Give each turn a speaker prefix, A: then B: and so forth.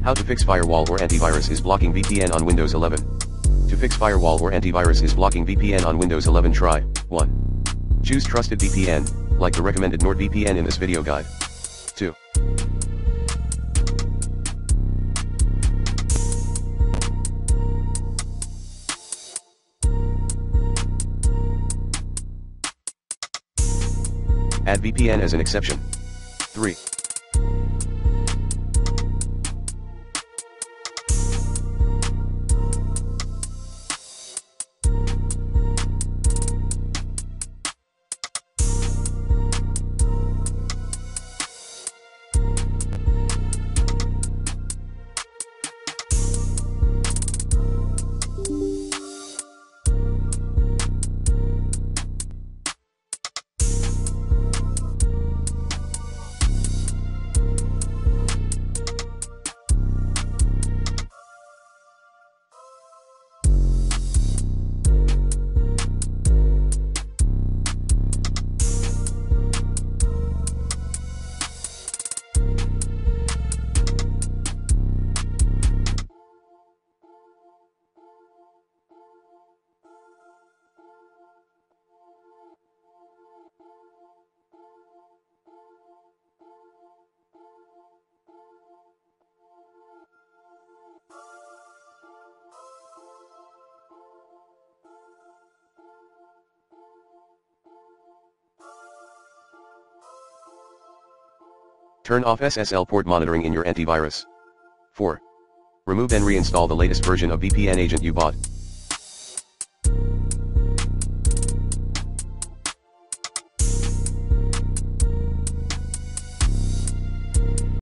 A: How to fix firewall or antivirus is blocking VPN on Windows 11. To fix firewall or antivirus is blocking VPN on Windows 11, try 1. Choose trusted VPN, like the recommended NordVPN in this video guide. 2. Add VPN as an exception. 3. Turn off SSL port monitoring in your antivirus. 4. Remove and reinstall the latest version of VPN agent you bought.